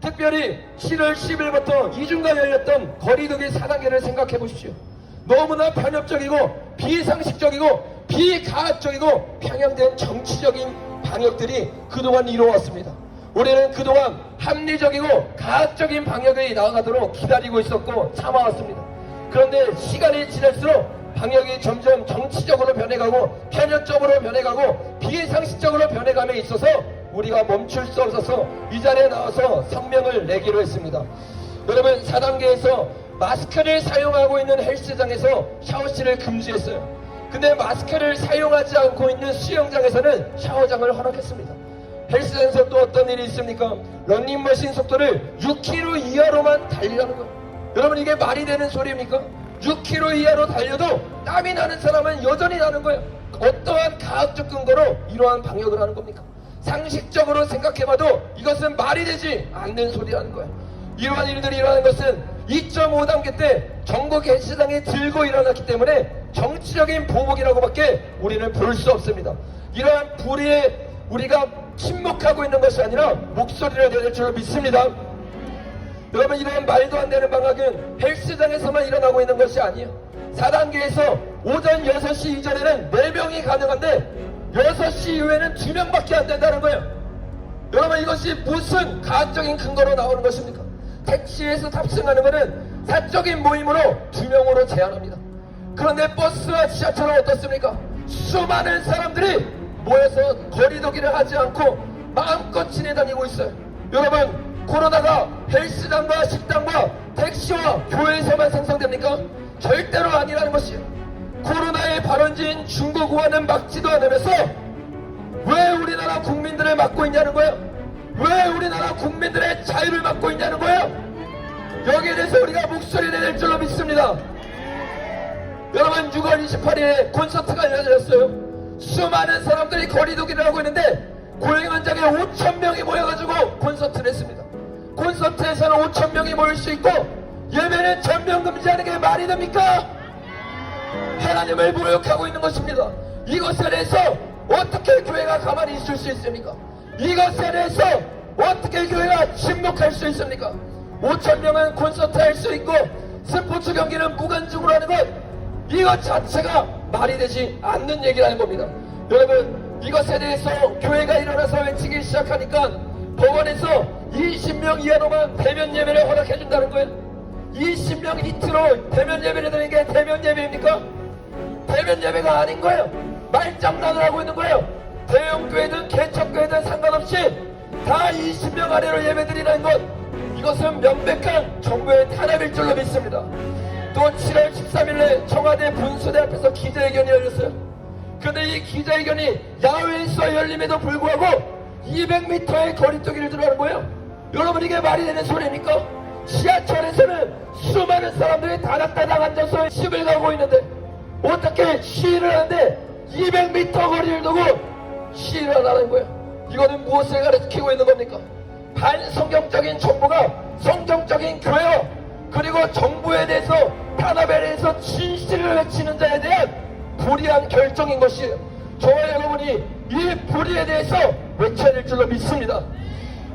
특별히 7월 10일부터 이중간 열렸던 거리두기 4단계를 생각해 보십시오. 너무나 편협적이고 비상식적이고 비과학적이고 편향된 정치적인 방역들이 그동안 이루어왔습니다. 우리는 그동안 합리적이고 과학적인 방역이 나아가도록 기다리고 있었고 참아왔습니다. 그런데 시간이 지날수록 방역이 점점 정치적으로 변해가고 편협적으로 변해가고 비상식적으로 변해감에 있어서 우리가 멈출 수 없어서 이 자리에 나와서 성명을 내기로 했습니다. 여러분, 4단계에서 마스크를 사용하고 있는 헬스장에서 샤워실을 금지했어요. 근데 마스크를 사용하지 않고 있는 수영장에서는 샤워장을 허락했습니다. 헬스장에서 또 어떤 일이 있습니까? 런닝머신 속도를 6km 이하로만 달리라는 거예요. 여러분, 이게 말이 되는 소리입니까? 6km 이하로 달려도 땀이 나는 사람은 여전히 나는 거예요. 어떠한 과학적 근거로 이러한 방역을 하는 겁니까? 상식적으로 생각해봐도 이것은 말이 되지 않는 소리라는 거예요. 이러한 일들이 일어나는 것은 2.5단계 때 전국 헬스장이 들고 일어났기 때문에 정치적인 보복이라고밖에 우리는 볼 수 없습니다. 이러한 불의에 우리가 침묵하고 있는 것이 아니라 목소리를 내릴 줄 믿습니다. 여러분, 이런 말도 안 되는 방학은 헬스장에서만 일어나고 있는 것이 아니에요. 4단계에서 오전 6시 이전에는 4명이 가능한데 6시 이후에는 2명밖에 안 된다는 거예요. 여러분, 이것이 무슨 과학적인 근거로 나오는 것입니까? 택시에서 탑승하는 것은 사적인 모임으로 2명으로 제한합니다. 그런데 버스와 지하철은 어떻습니까? 수많은 사람들이 모여서 거리두기를 하지 않고 마음껏 지내다니고 있어요. 여러분, 코로나가 헬스장과 식당과 택시와 교회에서만 생성됩니까? 절대로 아니라는 것이에요. 코로나의 발원지인 중국 우한은 막지도 않으면서 왜 우리나라 국민들을 막고 있냐는 거예요? 왜 우리나라 국민들의 자유를 막고 있냐는 거예요? 여기에 대해서 우리가 목소리를 낼 줄로 믿습니다. 여러분, 6월 28일에 콘서트가 열렸어요. 수많은 사람들이 거리두기를 하고 있는데 고향 현장에 5,000명이 모여가지고 콘서트를 했습니다. 콘서트에서는 5,000명이 모일 수 있고 예배는 전면 금지하는 게 말이 됩니까? 하나님을 모욕하고 있는 것입니다. 이것에 대해서 어떻게 교회가 가만히 있을 수 있습니까? 이것에 대해서 어떻게 교회가 침묵할 수 있습니까? 5,000명은 콘서트 할 수 있고 스포츠 경기는 무관중으로 하는 것, 이것 자체가 말이 되지 않는 얘기라는 겁니다. 여러분, 이것에 대해서 교회가 일어나서 외치기 시작하니까 법원에서 20명 이하로만 대면 예배를 허락해준다는 거예요. 20명 이트로 대면 예배를 드리는 게 대면 예배입니까? 대면 예배가 아닌 거예요. 말장난을 하고 있는 거예요. 대형교회든 개척교회든 상관없이 다 20명 아래로 예배드리는 것, 이것은 명백한 정부의 탄압일 줄로 믿습니다. 또 7월 13일에 청와대 분수대 앞에서 기자회견이 열렸어요. 그런데 이 기자회견이 야외에서 열림에도 불구하고 200m의 거리두기를 들어가는 거예요. 여러분, 이게 말이 되는 소리입니까? 지하철에서는 수많은 사람들이 다닥다닥 앉아서 집을 가고 있는데 어떻게 시위를 하는데 200m 거리를 두고 시위를 하는 거예요? 이거는 무엇을 가르치고 있는 겁니까? 반성경적인 정부가 성경적인 교회와 그리고 정부에 대해서 탄압에 대해서 진실을 외치는 자에 대한 불의한 결정인 것이에요. 저와 여러분이 이 불의에 대해서 외쳐야 될 줄로 믿습니다.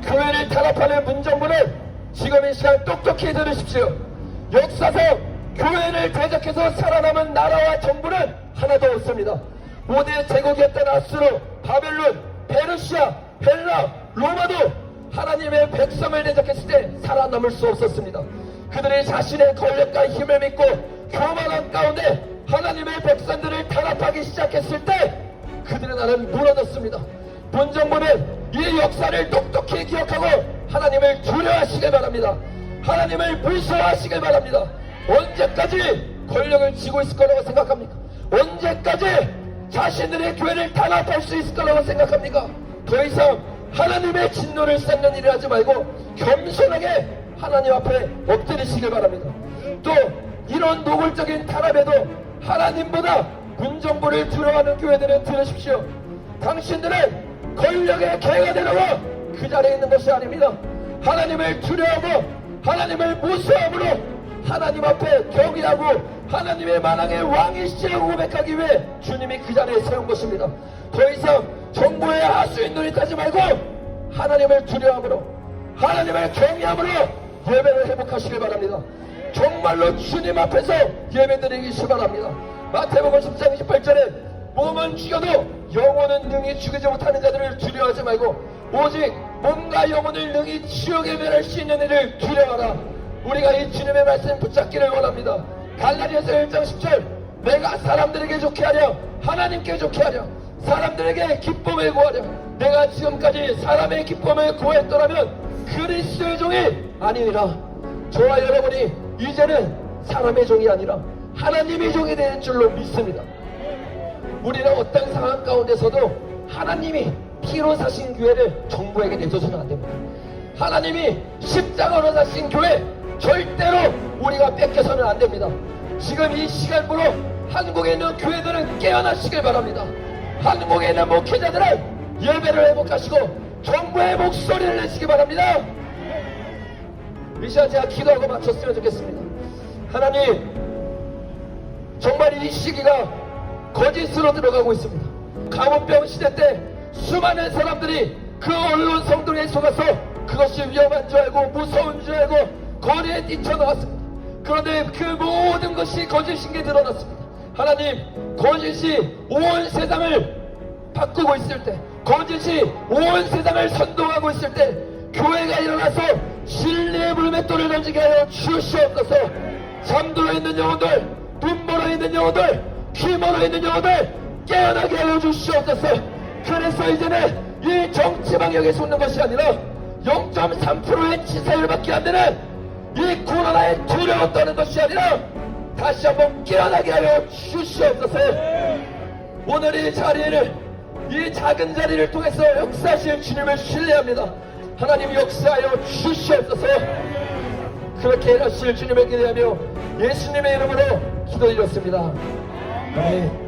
교회를 탄압하는 문정부는 지금 이 시간 똑똑히 들으십시오. 역사상 교회를 대적해서 살아남은 나라와 정부는 하나도 없습니다. 5대 제국이었던 아수르, 바벨론, 페르시아, 헬라, 로마도 하나님의 백성을 대적했을 때 살아남을 수 없었습니다. 그들이 자신의 권력과 힘을 믿고 교만한 가운데 하나님의 백성들을 탄압하기 시작했을 때 그들의 나라는 무너졌습니다. 문정부는 이 역사를 똑똑히 기억하고 하나님을 두려워하시길 바랍니다. 하나님을 불쌍하시길 바랍니다. 언제까지 권력을 쥐고 있을 거라고 생각합니까? 언제까지 자신들의 교회를 탄압할 수 있을 거라고 생각합니까? 더 이상 하나님의 진노를 쌓는 일을 하지 말고 겸손하게 하나님 앞에 엎드리시길 바랍니다. 또 이런 노골적인 탄압에도 하나님보다 문정부를 두려워하는 교회들은 들으십시오. 당신들은 권력의 개가 되려고 그 자리에 있는 것이 아닙니다. 하나님을 두려워하고 하나님을 무서워함으로 하나님 앞에 경외하고 하나님의 만왕의 왕이시라고 고백하기 위해 주님이 그 자리에 세운 것입니다. 더 이상 정부의 하수인 눈이 따지 말고 하나님을 두려워함으로 하나님을 경외함으로 예배를 회복하시길 바랍니다. 정말로 주님 앞에서 예배드리기 바랍니다. 마태복음 10장 28절에 몸은 죽여도 영혼은 능히 죽이지 못하는 자들을 두려워하지 말고 오직 몸과 영혼을 능히 지옥에 멸할 수 있는 이를 두려워하라. 우리가 이 주님의 말씀 붙잡기를 원합니다. 갈라디아서 1장 10절 내가 사람들에게 좋게 하려 하나님께 좋게 하려 사람들에게 기쁨을 구하려 내가 지금까지 사람의 기쁨을 구했더라면 그리스도의 종이 아니니라. 저와 여러분이 이제는 사람의 종이 아니라 하나님의 종이 되는 줄로 믿습니다. 우리는 어떤 상황 가운데서도 하나님이 피로 사신 교회를 정부에게 내줘서는 안 됩니다. 하나님이 십자가로 사신 교회 절대로 우리가 뺏겨서는 안 됩니다. 지금 이 시간부로 한국에 있는 교회들은 깨어나시길 바랍니다. 한국에 있는 목회자들은 예배를 회복하시고 정부의 목소리를 내시기 바랍니다. 이 시간 제가 기도하고 마쳤으면 좋겠습니다. 하나님, 정말 이 시기가 거짓으로 들어가고 있습니다. 가뭄병 시대 때 수많은 사람들이 그 언론 성들에 속아서 그것이 위험한 줄 알고 무서운 줄 알고 거리에 뛰쳐나왔습니다. 그런데 그 모든 것이 거짓인 게 드러났습니다. 하나님, 거짓이 온 세상을 바꾸고 있을 때, 거짓이 온 세상을 선동하고 있을 때 교회가 일어나서 진리의 물맷돌을 던지게 하여 주시옵소서. 잠들어 있는 영혼들, 눈멀어 있는 영혼들, 귀멀어 있는 영혼들 깨어나게 하여 주시옵소서. 그래서 이제는 이 정치 방역에 속는 것이 아니라 0.3%의 치사율밖에 안 되는 이 코로나에 두려워 떠는 것이 아니라 다시 한번 깨어나게 하여 주시옵소서. 오늘 이 자리를, 이 작은 자리를 통해서 역사하실 주님을 신뢰합니다. 하나님 역사하여 주시옵소서. 그렇게 일하실 주님을 기대하며 예수님의 이름으로 기도드렸습니다. 아멘.